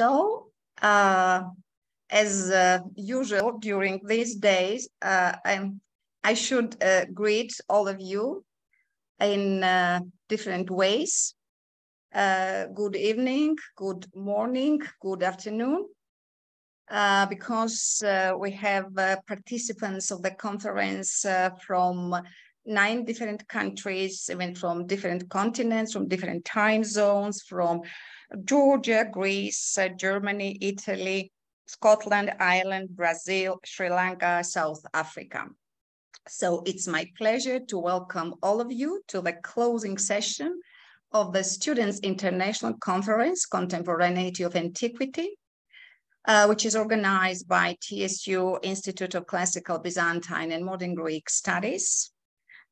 So, as usual during these days, I should greet all of you in different ways. Good evening, good morning, good afternoon, because we have participants of the conference from 9 different countries, even from different continents, from different time zones, from Georgia, Greece, Germany, Italy, Scotland, Ireland, Brazil, Sri Lanka, South Africa. So it's my pleasure to welcome all of you to the closing session of the Students' International Conference, Contemporaneity of Antiquity, which is organized by TSU Institute of Classical Byzantine and Modern Greek Studies,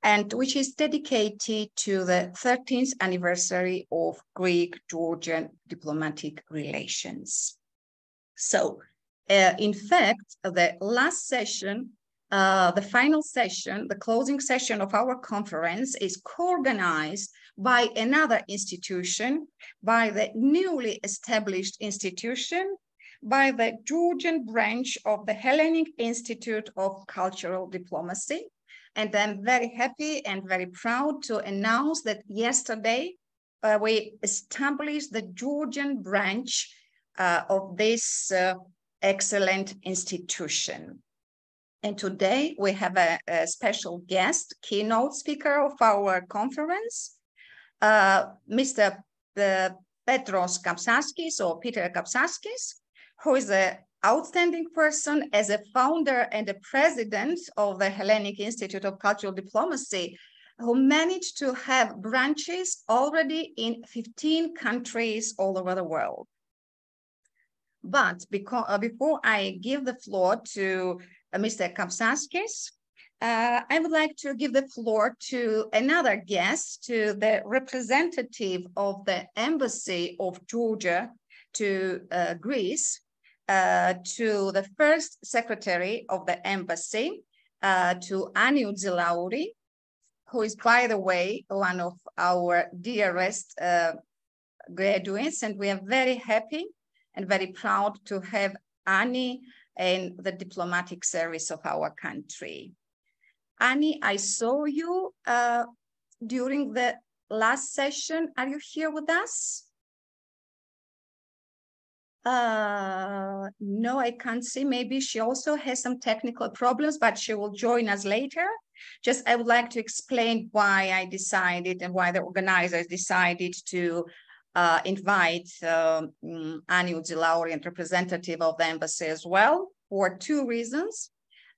and which is dedicated to the 13th anniversary of Greek-Georgian diplomatic relations. So, in fact, the last session, the final session, the closing session of our conference is co-organized by another institution, by the newly established institution, by the Georgian branch of the Hellenic Institute of Cultural Diplomacy. And I'm very happy and very proud to announce that yesterday we established the Georgian branch of this excellent institution. And today we have a special guest, keynote speaker of our conference, Mr. Petros Kapsaskis, or Peter Kapsaskis, who is an outstanding person as a founder and a president of the Hellenic Institute of Cultural Diplomacy, who managed to have branches already in 15 countries all over the world. But before I give the floor to Mr. Kapsaskis, I would like to give the floor to another guest, to the representative of the Embassy of Georgia to Greece, to the first secretary of the embassy, to Anni Udzilauri, who is, by the way, one of our dearest graduates, and we are very happy and very proud to have Anni in the diplomatic service of our country. Anni, I saw you during the last session. Are you here with us? No, I can't see. Maybe she also has some technical problems, but she will join us later. Just, I would like to explain why I decided and why the organizers decided to invite Anni Udzilauri and representative of the embassy as well, for 2 reasons.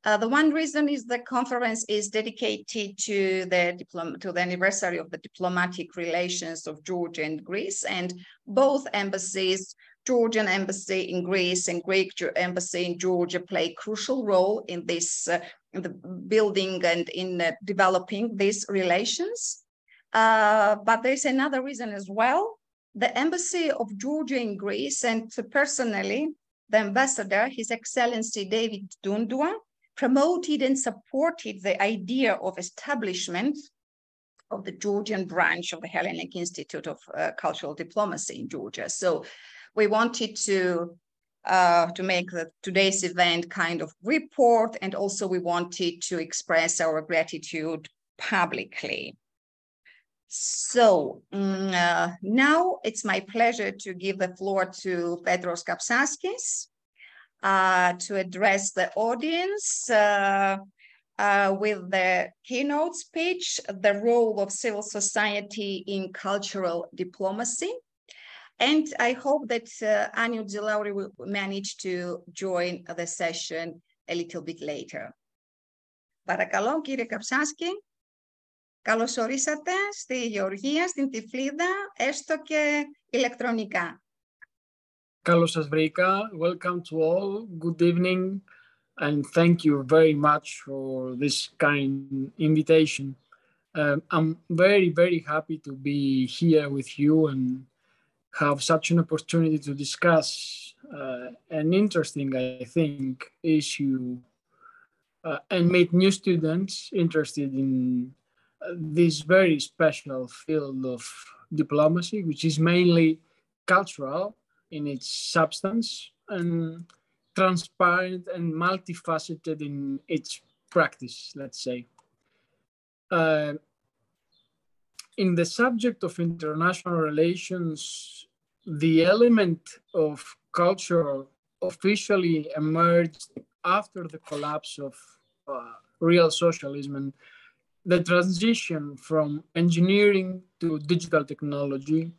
The one reason is the conference is dedicated to the anniversary of the diplomatic relations of Georgia and Greece, and both embassies, Georgian embassy in Greece and Greek embassy in Georgia, play a crucial role in this, in the building and in developing these relations. But there's another reason as well. The embassy of Georgia in Greece, and personally, the ambassador, His Excellency David Dundua, promoted and supported the idea of establishment of the Georgian branch of the Hellenic Institute of Cultural Diplomacy in Georgia. So we wanted to make today's event kind of report, and also we wanted to express our gratitude publicly. So now it's my pleasure to give the floor to Petros Kapsaskis to address the audience with the keynote speech, the role of civil society in cultural diplomacy. And I hope that Anni Udzilauri will manage to join the session a little bit later. Παρακαλώ, κύριε Καψάσκη, καλώς ορίσατε στη Γεωργία, στην Τυφλίδα, έστω και ηλεκτρονικά. Καλώς σας βρήκα. Welcome to all. Good evening. And thank you very much for this kind invitation. I'm very, very happy to be here with you and have such an opportunity to discuss an interesting, I think, issue and meet new students interested in this very special field of diplomacy, which is mainly cultural in its substance and transparent and multifaceted in its practice, let's say. In the subject of international relations, the element of culture officially emerged after the collapse of real socialism and the transition from engineering to digital technology.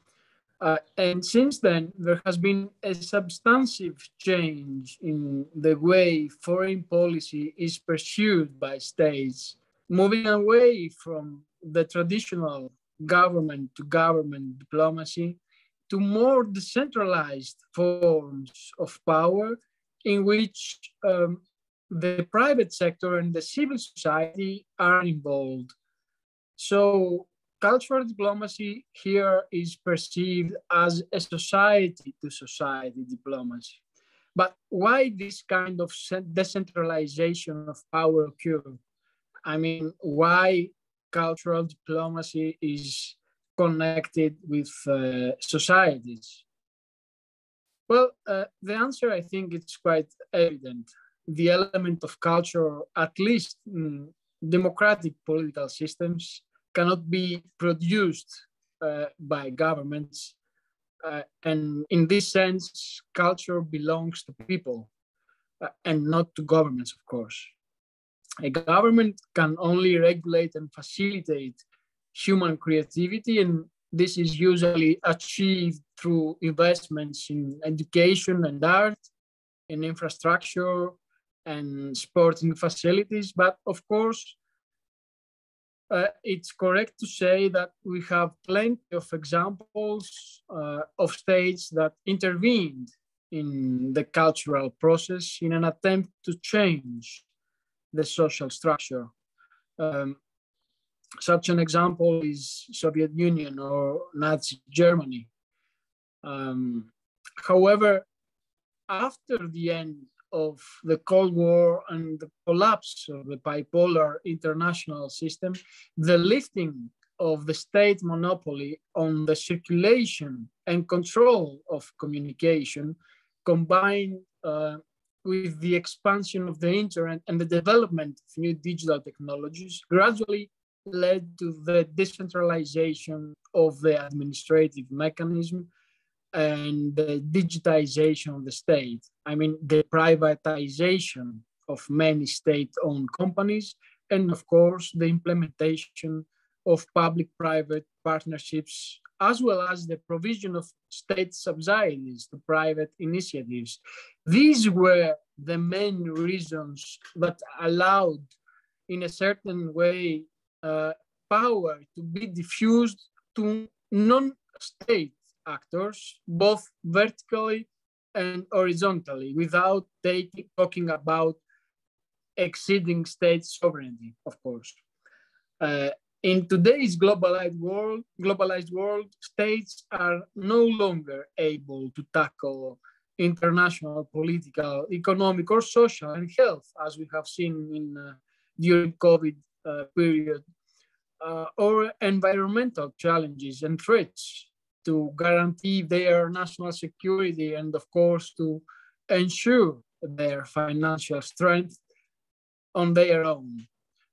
And since then, there has been a substantive change in the way foreign policy is pursued by states, moving away from the traditional government to government diplomacy to more decentralized forms of power in which the private sector and the civil society are involved. So cultural diplomacy here is perceived as a society to society diplomacy. But why this kind of decentralization of power occurred? I mean, why cultural diplomacy is connected with societies? Well, the answer, I think, it's quite evident. The element of culture, at least in democratic political systems, cannot be produced by governments. And in this sense, culture belongs to people and not to governments, of course. A government can only regulate and facilitate human creativity, and this is usually achieved through investments in education and art, in infrastructure and sporting facilities. But of course, it's correct to say that we have plenty of examples of states that intervened in the cultural process in an attempt to change the social structure. Such an example is Soviet Union or Nazi Germany. However, after the end of the Cold War and the collapse of the bipolar international system, the lifting of the state monopoly on the circulation and control of communication, combined with the expansion of the internet and the development of new digital technologies, gradually led to the decentralization of the administrative mechanism and the digitization of the state. I mean, the privatization of many state-owned companies, and of course, the implementation of public-private partnerships, as well as the provision of state subsidies to private initiatives. These were the main reasons that allowed, in a certain way, power to be diffused to non-state actors, both vertically and horizontally, without talking about exceeding state sovereignty, of course. In today's globalized world, states are no longer able to tackle international, political, economic, or social and health, as we have seen during COVID period, or environmental challenges and threats to guarantee their national security and, of course, to ensure their financial strength on their own.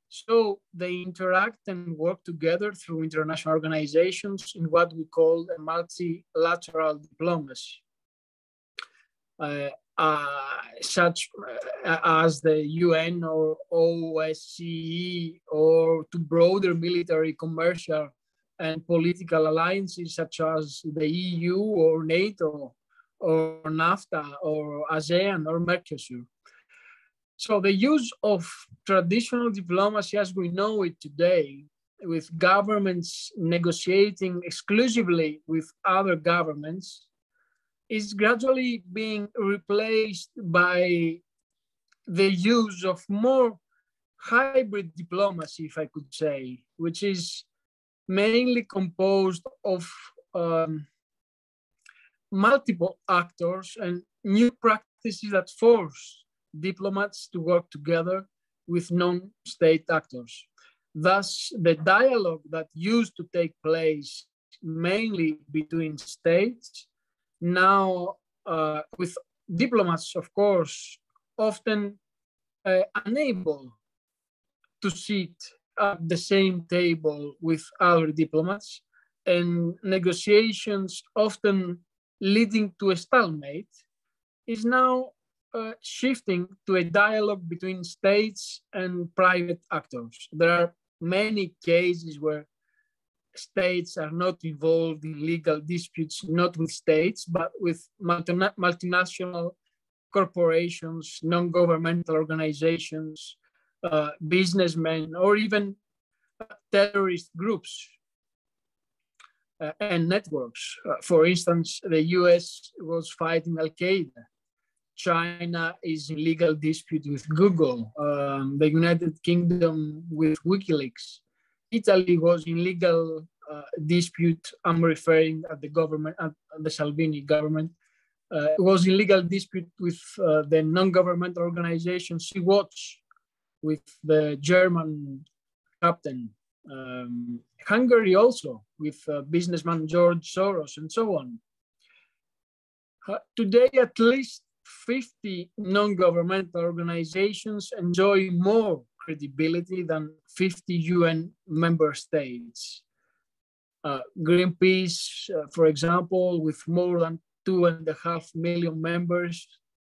So they interact and work together through international organizations in what we call a multilateral diplomacy, such as the UN or OSCE, or to broader military, commercial, and political alliances such as the EU or NATO or NAFTA or ASEAN or Mercosur. So the use of traditional diplomacy as we know it today, with governments negotiating exclusively with other governments, is gradually being replaced by the use of more hybrid diplomacy, if I could say, which is mainly composed of multiple actors and new practices that force diplomats to work together with non-state actors. Thus, the dialogue that used to take place mainly between states now with diplomats, of course, often unable to sit at the same table with other diplomats, and negotiations often leading to a stalemate, is now shifting to a dialogue between states and private actors. There are many cases where states are not involved in legal disputes, not with states, but with multinational corporations, non-governmental organizations, businessmen, or even terrorist groups and networks. For instance, the US was fighting Al-Qaeda. China is in legal dispute with Google. The United Kingdom with WikiLeaks. Italy was in legal dispute. I'm referring at the government, at the Salvini government. Was in legal dispute with the non-governmental organization Sea-Watch, with the German captain. Hungary also, with businessman George Soros, and so on. Today, at least 50 non-governmental organizations enjoy more credibility than 50 UN member states. Greenpeace, for example, with more than 2.5 million members,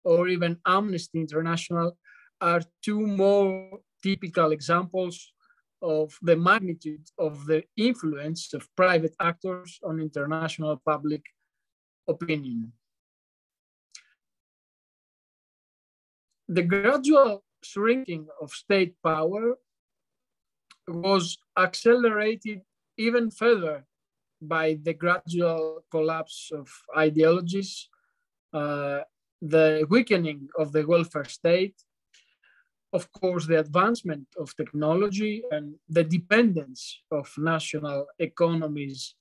or even Amnesty International, are two more typical examples of the magnitude of the influence of private actors on international public opinion. The gradual shrinking of state power was accelerated even further by the gradual collapse of ideologies, the weakening of the welfare state, of course, the advancement of technology, and the dependence of national economies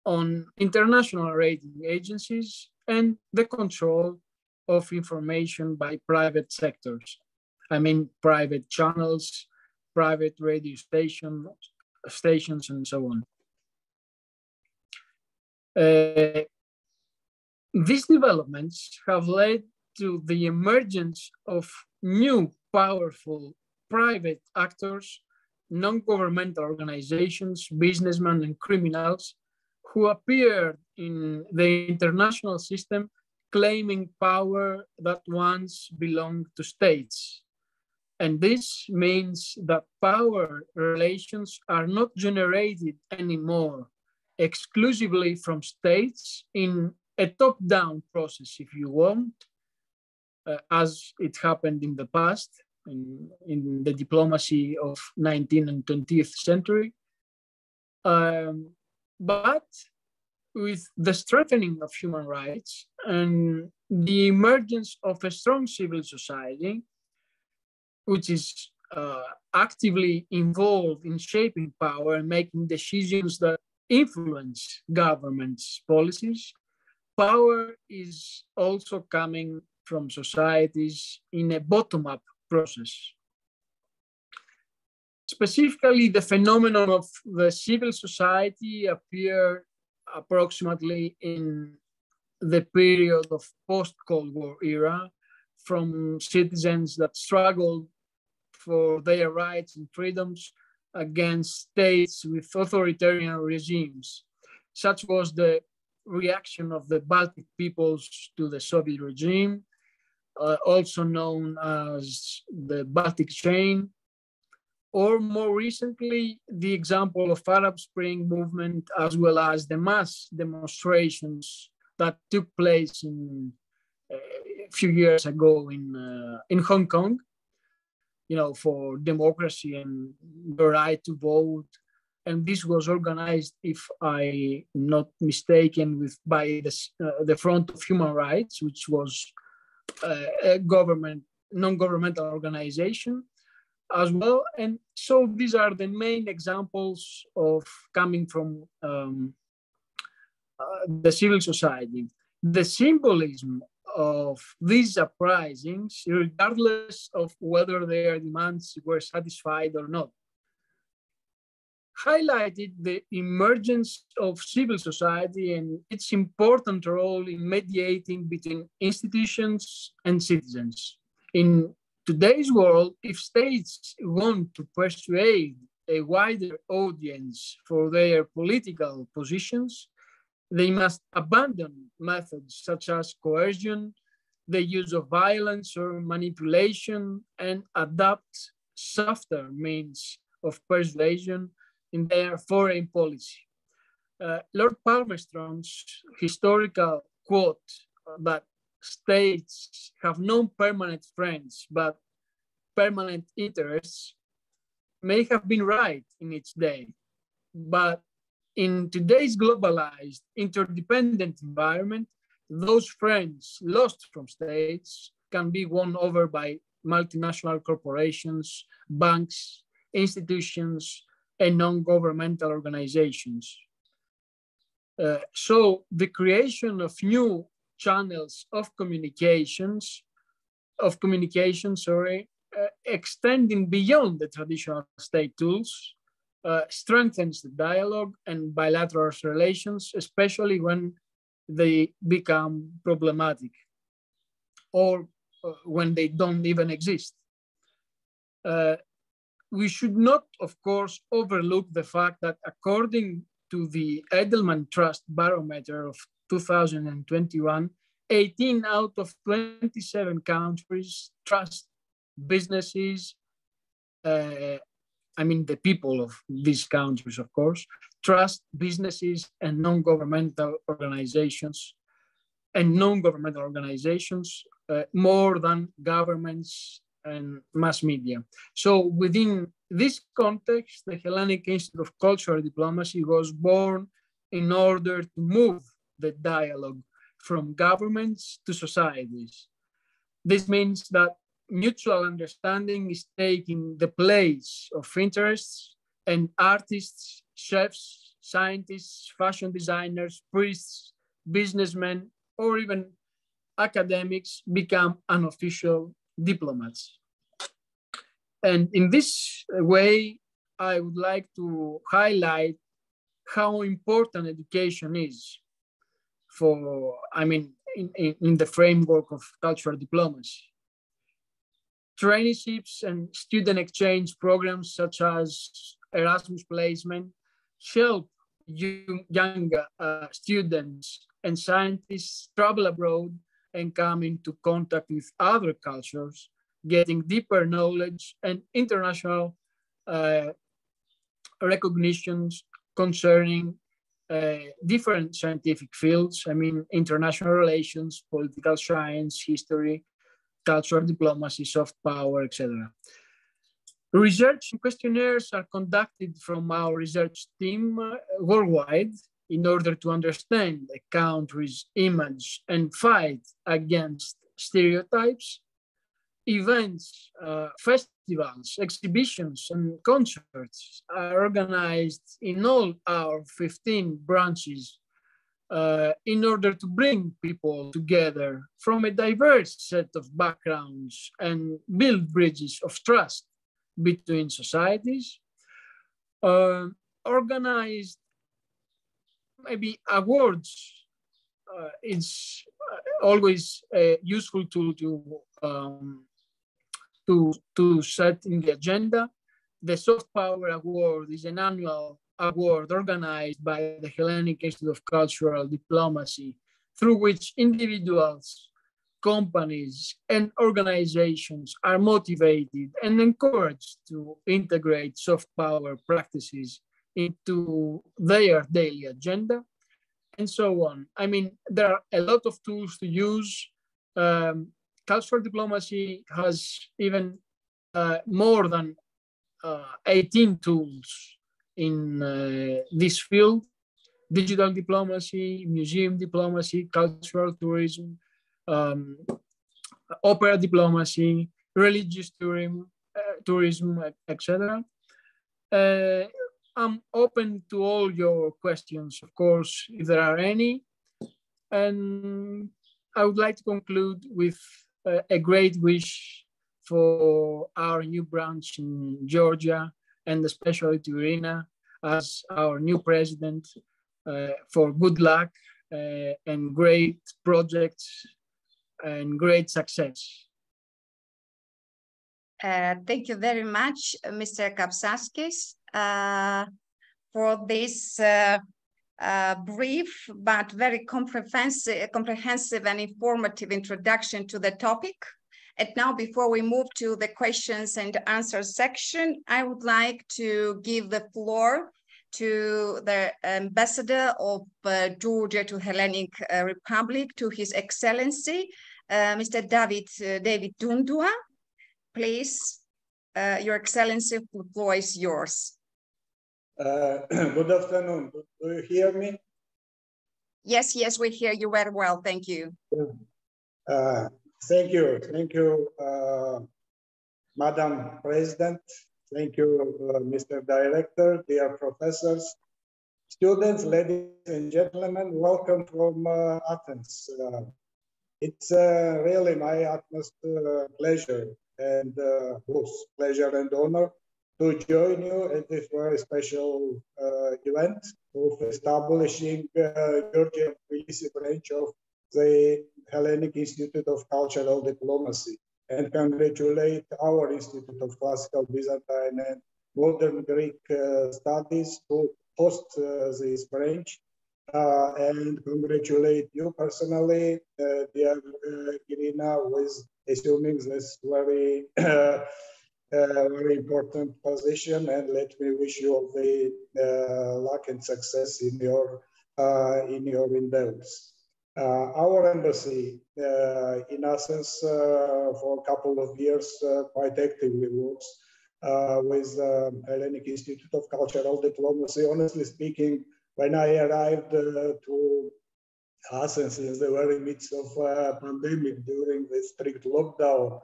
on international rating agencies, and the control of information by private sectors. I mean, private channels, private radio stations, and so on. These developments have led to the emergence of new powerful private actors, non-governmental organizations, businessmen, and criminals who appeared in the international system claiming power that once belonged to states. And this means that power relations are not generated anymore exclusively from states in a top-down process, if you want, as it happened in the past, in the diplomacy of 19th and 20th century. But with the strengthening of human rights and the emergence of a strong civil society, which is actively involved in shaping power and making decisions that influence governments' policies, power is also coming from societies in a bottom-up process. Specifically, the phenomenon of the civil society appeared approximately in the period of post-Cold War era, from citizens that struggled for their rights and freedoms against states with authoritarian regimes. Such was the reaction of the Baltic peoples to the Soviet regime, also known as the Baltic Chain, or more recently, the example of Arab Spring movement, as well as the mass demonstrations that took place a few years ago in Hong Kong, for democracy and the right to vote. And this was organized, if I'm not mistaken, by the Front of Human Rights, which was a non-governmental organization as well. And so these are the main examples of coming from the civil society. The symbolism of these uprisings, regardless of whether their demands were satisfied or not, highlighted the emergence of civil society and its important role in mediating between institutions and citizens. In today's world, if states want to persuade a wider audience for their political positions, they must abandon methods such as coercion, the use of violence or manipulation, and adopt softer means of persuasion in their foreign policy. Lord Palmerstron's historical quote that states have no permanent friends but permanent interests may have been right in its day, but in today's globalized, interdependent environment, those friends lost from states can be won over by multinational corporations, banks, institutions, and non-governmental organizations. So the creation of new channels of communication, extending beyond the traditional state tools, strengthens the dialogue and bilateral relations, especially when they become problematic or when they don't even exist. We should not, of course, overlook the fact that according to the Edelman Trust Barometer of 2021, 18 out of 27 countries trust businesses, the people of these countries, of course, trust businesses and non-governmental organizations more than governments and mass media. So within this context, the Hellenic Institute of Cultural Diplomacy was born in order to move the dialogue from governments to societies. This means that mutual understanding is taking the place of interests, and artists, chefs, scientists, fashion designers, priests, businessmen, or even academics become unofficial diplomats. And in this way, I would like to highlight how important education is in the framework of cultural diplomacy. Traineeships and student exchange programs such as Erasmus placement help young students and scientists travel abroad and come into contact with other cultures, getting deeper knowledge and international recognitions concerning different scientific fields. International relations, political science, history, cultural diplomacy, soft power, etc. Research questionnaires are conducted from our research team worldwide in order to understand a country's image and fight against stereotypes. Events, festivals, exhibitions, and concerts are organized in all our 15 branches in order to bring people together from a diverse set of backgrounds and build bridges of trust between societies. Organized maybe awards is always a useful tool to set in the agenda. The Soft Power Award is an annual award organized by the Hellenic Institute of Cultural Diplomacy, through which individuals, companies, and organizations are motivated and encouraged to integrate soft power practices into their daily agenda, and so on. There are a lot of tools to use. Cultural diplomacy has even more than 18 tools in this field: digital diplomacy, museum diplomacy, cultural tourism, opera diplomacy, religious tourism, etc. I'm open to all your questions, of course, if there are any. And I would like to conclude with a great wish for our new branch in Georgia, and especially to Irina. as our new president for good luck and great projects and great success. Thank you very much, Mr. Kapsaskis, for this brief but very comprehensive and informative introduction to the topic. And now, before we move to the questions and answers section, I would like to give the floor to the ambassador of Georgia to Hellenic Republic, to His Excellency, Mr. David Dundua. Please, Your Excellency, the floor is yours. Good afternoon. Do you hear me? Yes, we hear you very well. Thank you. Thank you, Madam President. Thank you, Mr. Director, dear professors, students, ladies and gentlemen. Welcome from Athens. It's really my utmost pleasure and pleasure and honor to join you at this very special event of establishing Georgia Tbilisi branch of the Hellenic Institute of Cultural Diplomacy, and congratulate our Institute of Classical Byzantine and Modern Greek Studies to host this branch, and congratulate you personally, dear Irina, with assuming this very very important position, and let me wish you all the luck and success in your endeavors. Our embassy in Athens for a couple of years quite actively works with Hellenic Institute of Cultural Diplomacy. Honestly speaking, when I arrived to Athens in the very midst of pandemic during the strict lockdown,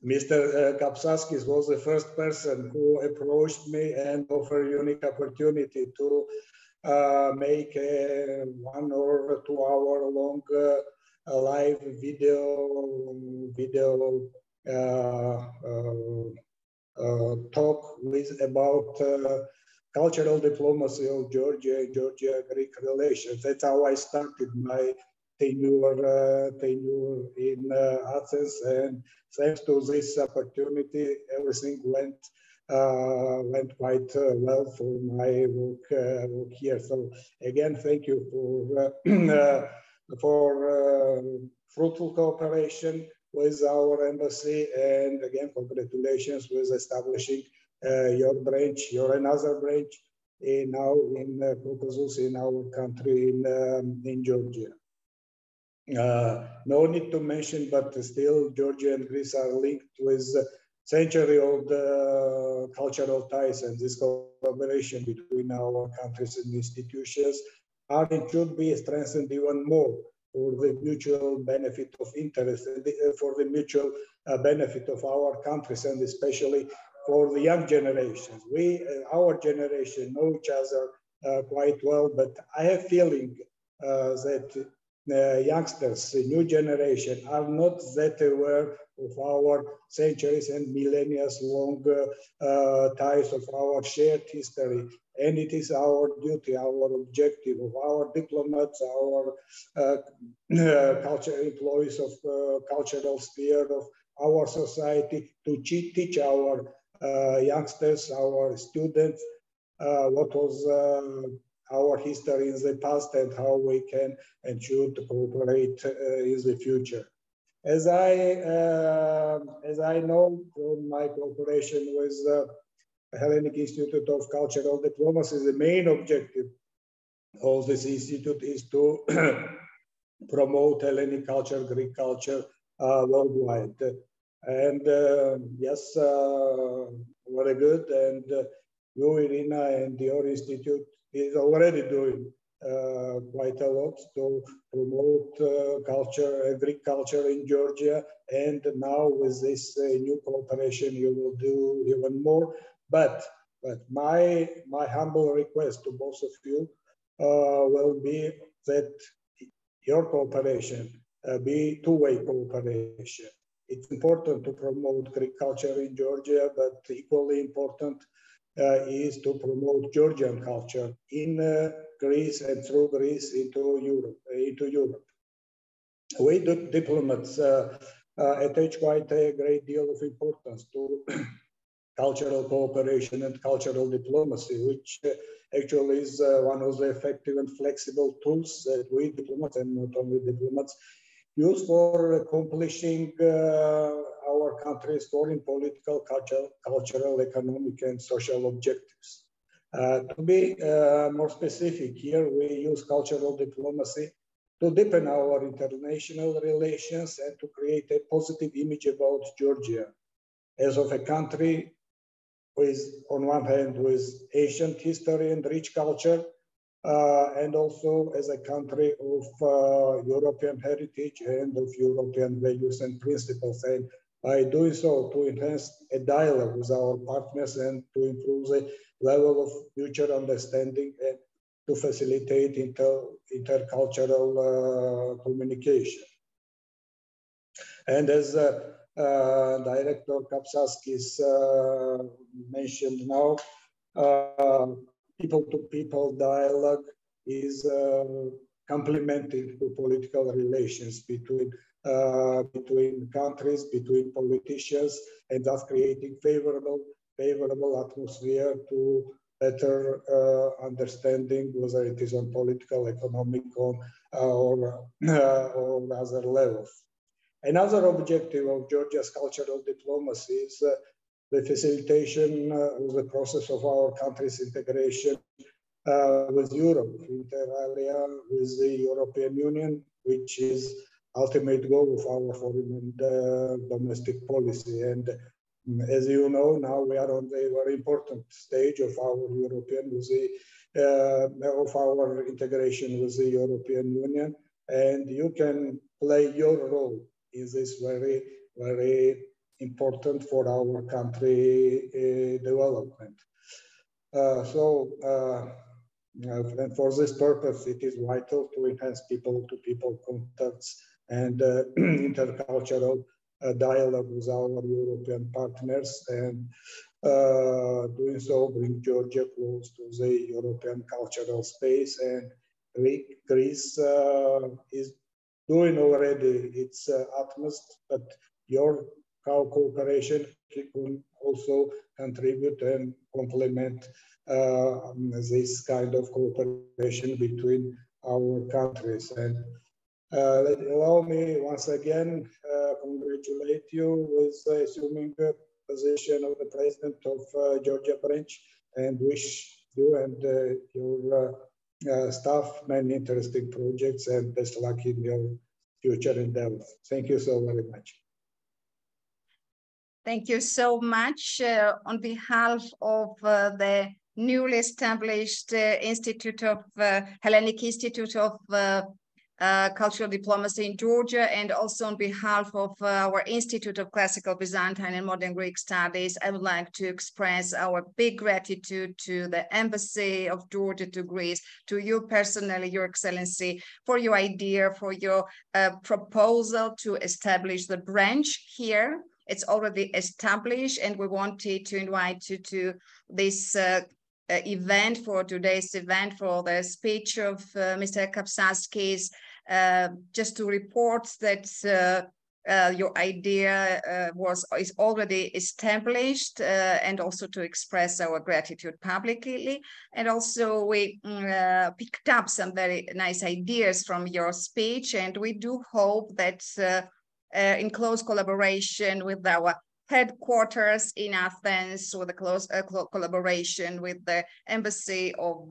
Mr. Kapsaskis was the first person who approached me and offered a unique opportunity to make a 1 or 2 hour long live video talk about cultural diplomacy of Georgia and Georgia-Greek relations. That's how I started my tenure in Athens, and thanks to this opportunity, everything went quite well for my work here. So again, thank you for fruitful cooperation with our embassy, and again, congratulations with establishing your branch, your another branch now in Caucasus, in our country, in Georgia. No need to mention, but still Georgia and Greece are linked with century-old cultural ties, and this collaboration between our countries and institutions are and should be strengthened even more for the mutual benefit of interest, for the mutual benefit of our countries, and especially for the young generations. Our generation, know each other quite well, but I have feeling that youngsters, the new generation, are not that aware of our centuries and millennia long ties of our shared history. And it is our duty, our objective of our diplomats, our employees of cultural sphere of our society to teach our youngsters, our students, what was our history in the past and how we can and should cooperate in the future. As I know from my cooperation with Hellenic Institute of Cultural Diplomacy, the main objective of this institute is to promote Hellenic culture, Greek culture worldwide. And yes, very good. And you, Irina, and your institute is already doing quite a lot to promote culture, Greek culture in Georgia. And now with this new cooperation, you will do even more. But my humble request to both of you will be that your cooperation be two-way cooperation. It's important to promote Greek culture in Georgia, but equally important is to promote Georgian culture in Greece and through Greece into Europe. We diplomats attach quite a great deal of importance to cultural cooperation and cultural diplomacy, which actually is one of the effective and flexible tools that we diplomats, and not only diplomats, use for accomplishing our country's foreign political, cultural, economic, and social objectives. To be more specific here, we use cultural diplomacy to deepen our international relations and to create a positive image about Georgia as of a country with, on one hand, with ancient history and rich culture, and also as a country of European heritage and of European values and principles. And by doing so, to enhance a dialogue with our partners and to improve the level of mutual understanding and to facilitate intercultural communication. And as Director Kapsaskis mentioned now, people-to-people dialogue is complementing to political relations between countries, between politicians, and thus creating favorable atmosphere to better understanding, whether it is on political, economic, or other levels. Another objective of Georgia's cultural diplomacy is the facilitation of the process of our country's integration with Europe, inter alia with the European Union, which is ultimate goal of our foreign and domestic policy. And as you know, now we are on the very important stage of our of our integration with the European Union, and you can play your role in this very, very important for our country development. And for this purpose, it is vital to enhance people-to-people contacts and intercultural dialogue with our European partners, and doing so bring Georgia close to the European cultural space. And Greece is doing already its utmost, but your cooperation can also contribute and complement this kind of cooperation between our countries. And allow me once again congratulate you with assuming the position of the President of Georgia branch, and wish you and your staff many interesting projects and best luck in your future endeavors. Thank you so very much. Thank you so much. On behalf of the newly established Institute of Hellenic Institute of Cultural Diplomacy in Georgia, and also on behalf of our Institute of Classical Byzantine and Modern Greek Studies, I would like to express our big gratitude to the Embassy of Georgia to Greece, to you personally, Your Excellency, for your idea, for your proposal to establish the branch here. It's already established, and we wanted to invite you to this event, for today's event, for the speech of Mr. Kapsaskis, just to report that your idea is already established, and also to express our gratitude publicly. And also we picked up some very nice ideas from your speech, and we do hope that in close collaboration with our headquarters in Athens, with a close collaboration with the Embassy of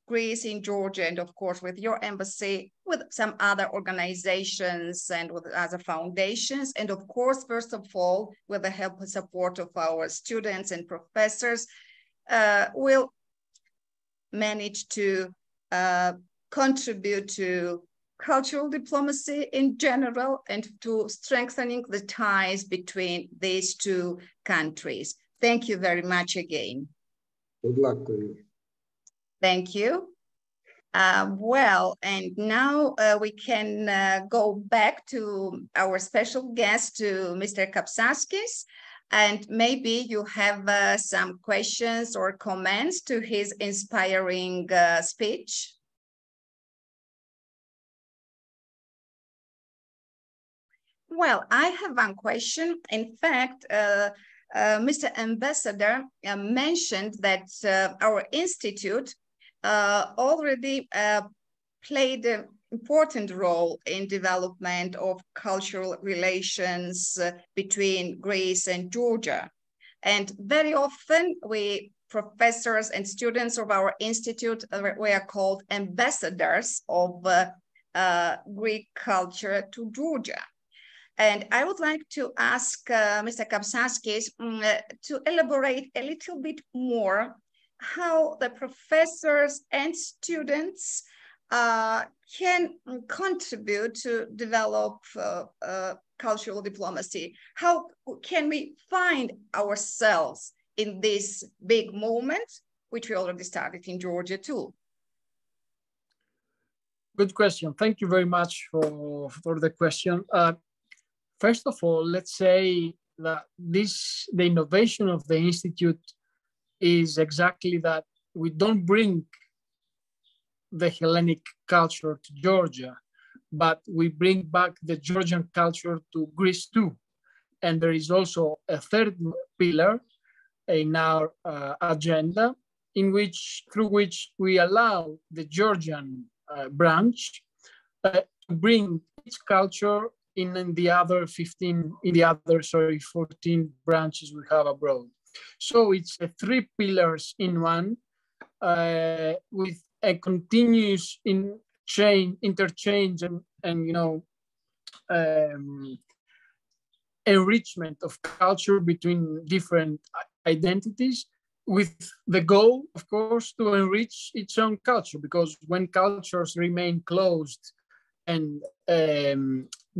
Greece in Georgia, and of course with your embassy, with some other organizations and with other foundations, and of course, first of all, with the help and support of our students and professors, we'll manage to contribute to cultural diplomacy in general and to strengthening the ties between these two countries. Thank you very much again. Good luck to you. Thank you. Well, and now we can go back to our special guest, to Mr. Kapsaskis. And maybe you have some questions or comments to his inspiring speech. Well, I have one question. In fact, Mr. Ambassador mentioned that our institute already played an important role in development of cultural relations between Greece and Georgia. And very often we professors and students of our institute, we are called ambassadors of Greek culture to Georgia. And I would like to ask Mr. Kapsaskis to elaborate a little bit more how the professors and students can contribute to develop cultural diplomacy. How can we find ourselves in this big moment, which we already started in Georgia too? Good question. Thank you very much for the question. First of all, let's say that the innovation of the Institute is exactly that. We don't bring the Hellenic culture to Georgia, but we bring back the Georgian culture to Greece too. And there is also a third pillar in our agenda, through which we allow the Georgian branch to bring its culture in the other 14 branches we have abroad. So it's 3 pillars in one, with a continuous interchange and enrichment of culture between different identities, with the goal, of course, to enrich its own culture, because when cultures remain closed and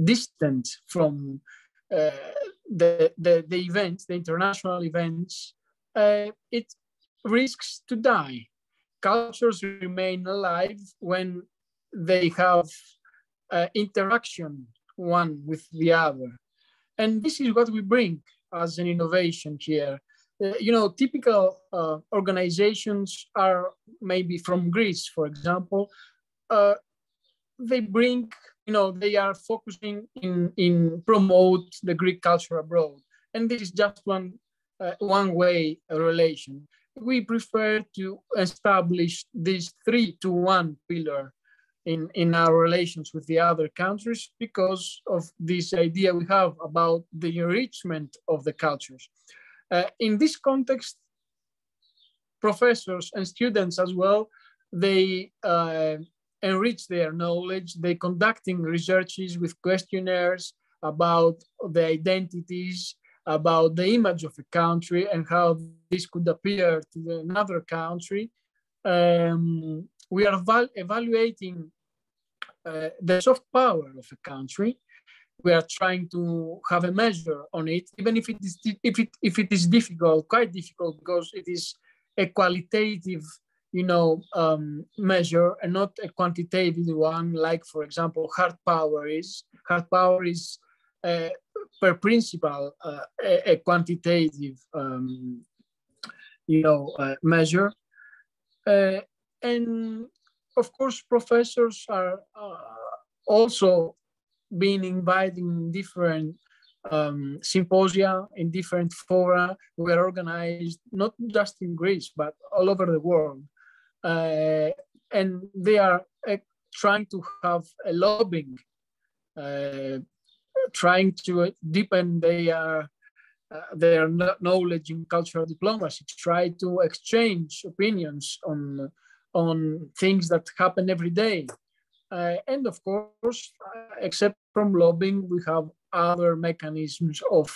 distant from the events, the international events, it risks to die. Cultures remain alive when they have interaction one with the other. And this is what we bring as an innovation here. Typical organizations are maybe from Greece, for example. They bring, they are focusing in promote the Greek culture abroad. And this is just one way relation. We prefer to establish this 3-to-1 pillar in our relations with the other countries because of this idea we have about the enrichment of the cultures. In this context, professors and students as well, they enrich their knowledge. They conducting researches with questionnaires about the identities, about the image of a country and how this could appear to another country. We are evaluating the soft power of a country. We are trying to have a measure on it, even if it is difficult, quite difficult, because it is a qualitative, measure and not a quantitative one. Like, for example, hard power is per principle a quantitative, measure. And of course, professors are also being invited in different symposia, in different fora. We are organized not just in Greece, but all over the world. And they are trying to have a lobbying, trying to deepen their knowledge in cultural diplomacy, try to exchange opinions on things that happen every day. And of course, except from lobbying, we have other mechanisms of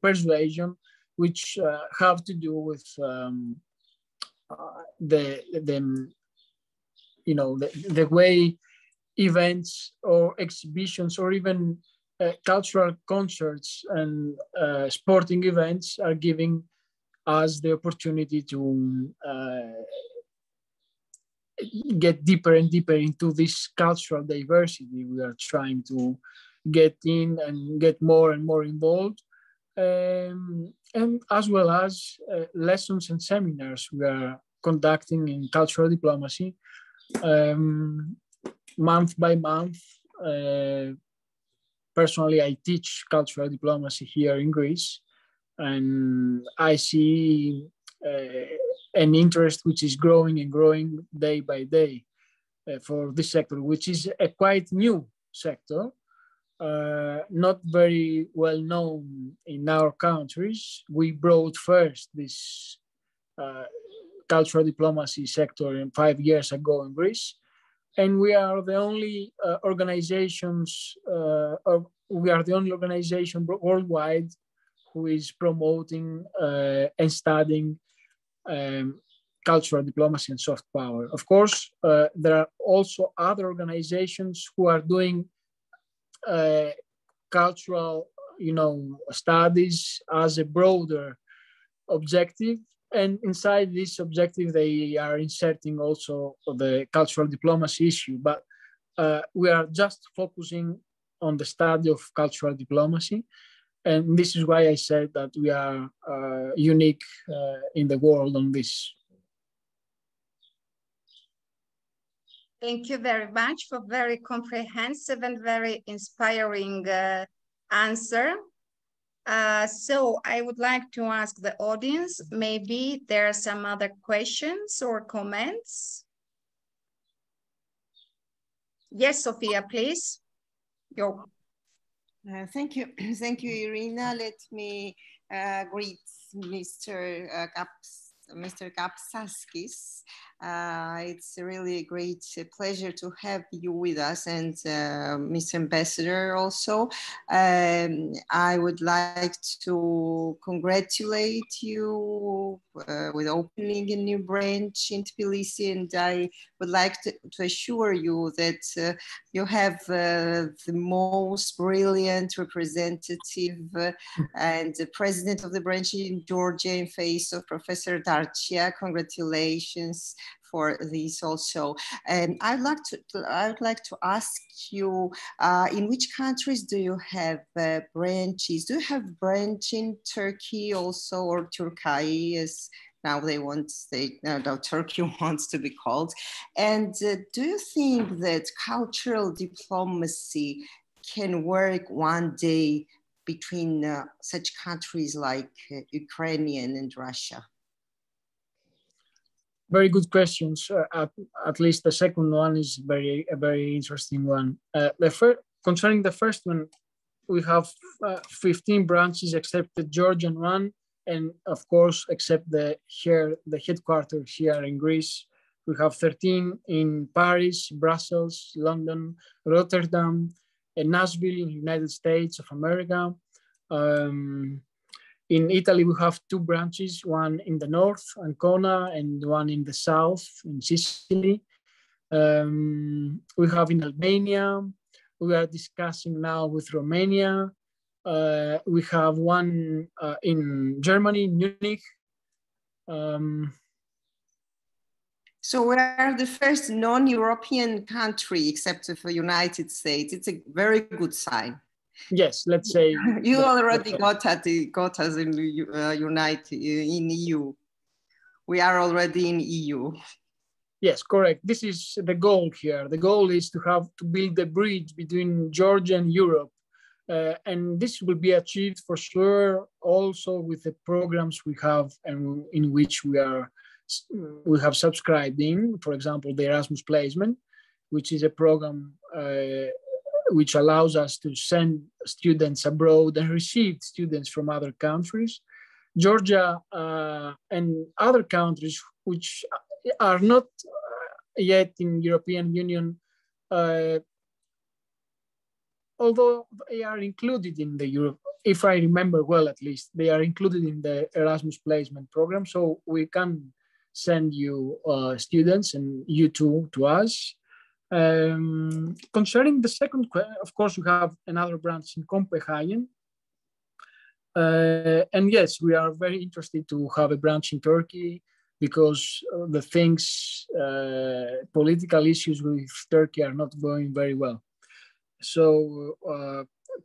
persuasion, which have to do with the way events or exhibitions or even cultural concerts and sporting events are giving us the opportunity to get deeper and deeper into this cultural diversity. We are trying to get in and get more and more involved. and as well as lessons and seminars we are conducting in cultural diplomacy month by month. Personally, I teach cultural diplomacy here in Greece, and I see an interest which is growing and growing day by day for this sector, which is a quite new sector, not very well known in our countries. We brought first this cultural diplomacy sector 5 years ago in Greece, and we are the only organization worldwide who is promoting and studying cultural diplomacy and soft power. Of course, there are also other organizations who are doing cultural, studies as a broader objective. And inside this objective, they are inserting also the cultural diplomacy issue. But we are just focusing on the study of cultural diplomacy. And this is why I said that we are unique in the world on this. Thank you very much for very comprehensive and very inspiring answer. So I would like to ask the audience, maybe there are some other questions or comments. Yes, Sophia, please. Thank you. Thank you, Irina. Let me greet Mr. Kapsaskis. It's really a great pleasure to have you with us, and Mr. Ambassador also. I would like to congratulate you with opening a new branch in Tbilisi, and I would like to assure you that you have the most brilliant representative and the president of the branch in Georgia in face of Professor Darcia. Congratulations for this also. And I'd like to ask you, in which countries do you have branches? Do you have branch in Turkey also, or Turkey as now Turkey wants to be called? And do you think that cultural diplomacy can work one day between such countries like Ukraine and Russia? Very good questions. At least the second one is a very interesting one. Concerning the first one, we have 15 branches except the Georgian one, and of course, except the headquarters here in Greece. We have 13 in Paris, Brussels, London, Rotterdam, and Nashville in the United States of America. In Italy, we have 2 branches, one in the north, Ancona, and one in the south, in Sicily. We have in Albania. We are discussing now with Romania. We have one in Germany, Munich. So we are the first non-European country, except for the United States. It's a very good sign. Yes, let's say you already got us in in EU. We are already in EU. Yes, correct. This is the goal here. The goal is to build a bridge between Georgia and Europe, and this will be achieved for sure. Also with the programs we have and in which we have subscribed in. For example, the Erasmus Placement, which is a program which allows us to send students abroad and receive students from other countries. Georgia and other countries which are not yet in European Union, although they are included in the Europe, if I remember well at least, they are included in the Erasmus Placement program, so we can send you students and you too to us. Concerning the second question, of course, we have another branch in Copenhagen. And yes, we are very interested to have a branch in Turkey because the political issues with Turkey are not going very well. So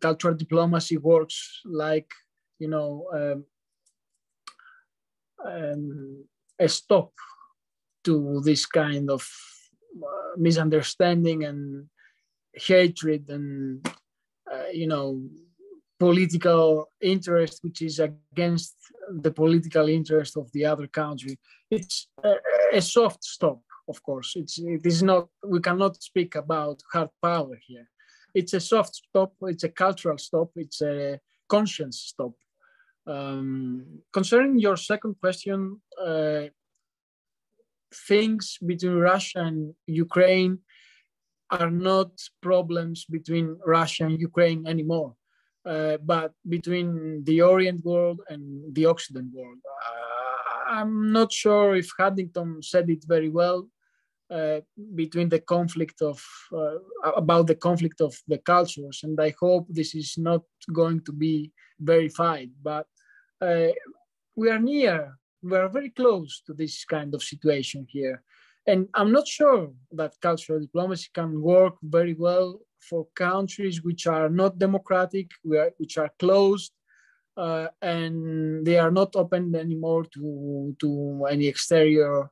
cultural diplomacy works like, a stop to this kind of misunderstanding and hatred and political interest which is against the political interest of the other country. It's a soft stop, of course. It is not, we cannot speak about hard power here. It's a soft stop, it's a cultural stop, it's a conscience stop. Concerning your second question, things between Russia and Ukraine are not problems between Russia and Ukraine anymore, but between the Orient world and the Occident world. I'm not sure if Huntington said it very well, between the conflict of, about the conflict of the cultures, and I hope this is not going to be verified, but we are very close to this kind of situation here. And I'm not sure that cultural diplomacy can work very well for countries which are not democratic, which are closed, and they are not open anymore to any exterior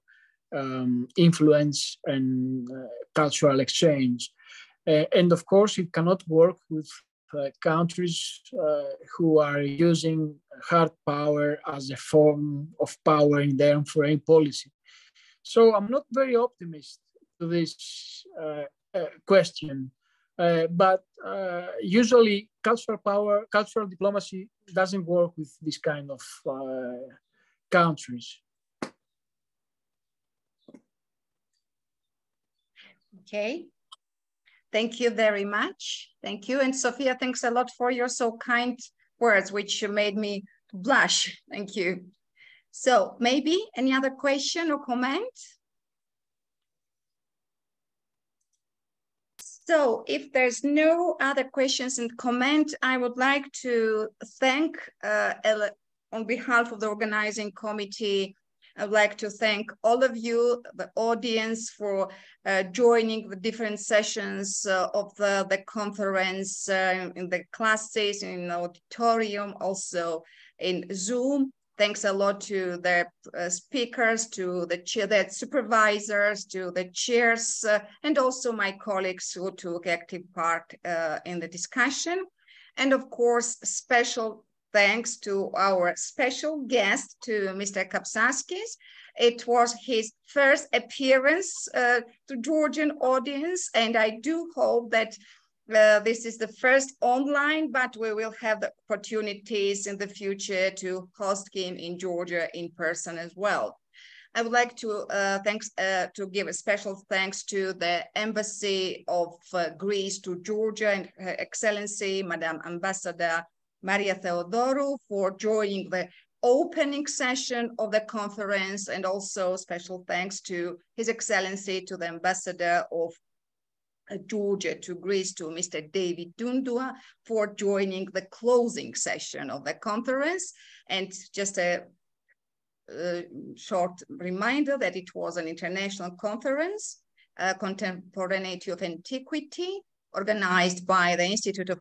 influence and cultural exchange. And of course, it cannot work with countries who are using hard power as a form of power in their foreign policy. So I'm not very optimistic to this question, but usually cultural diplomacy doesn't work with this kind of countries. Okay. Thank you very much. Thank you. And Sophia, thanks a lot for your so kind words, which made me blush. Thank you. So maybe any other question or comment? So if there's no other questions and comment, I would like to thank, on behalf of the organizing committee, I would like to thank all of you, the audience, for joining the different sessions of the conference in the classes, in the auditorium, also in Zoom. Thanks a lot to the speakers, to the supervisors, to the chairs, and also my colleagues who took active part in the discussion. And of course, special thanks to our special guest, to Mr. Kapsaskis. It was his first appearance to Georgian audience, and I do hope that this is the first online, but we will have the opportunities in the future to host him in Georgia in person as well. I would like to give a special thanks to the Embassy of Greece to Georgia and Her Excellency, Madam Ambassador Maria Theodorou, for joining the opening session of the conference, and also special thanks to His Excellency, to the Ambassador of Georgia to Greece, to Mr. David Dundua, for joining the closing session of the conference. And just a short reminder that it was an international conference, Contemporaneity of Antiquity, organized by the Institute of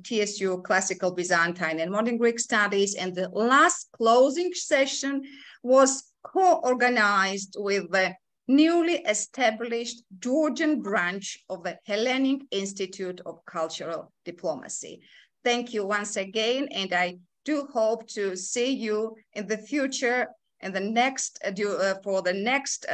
TSU Classical Byzantine and Modern Greek Studies, and the last closing session was co-organized with the newly established Georgian branch of the Hellenic Institute of Cultural Diplomacy. Thank you once again, and I do hope to see you in the future and the next for the next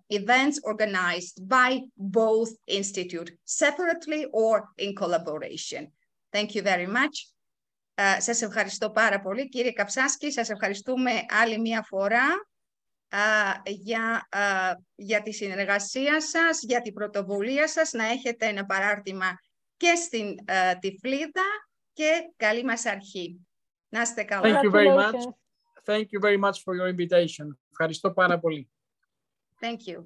events organized by both institutes, separately or in collaboration. Thank you very much. Σας ευχαριστώ πάρα πολύ, κύριε Καψάσκη. Σας ευχαριστούμε άλλη μια φορά για τη συνεργασία σας, για την πρωτοβουλία σας, να έχετε ένα παράρτημα και στην Τυφλίδα, και καλή μας αρχή. Να είστε καλά. Thank you very much. Thank you very much for your invitation. Ευχαριστώ πάρα πολύ. Thank you.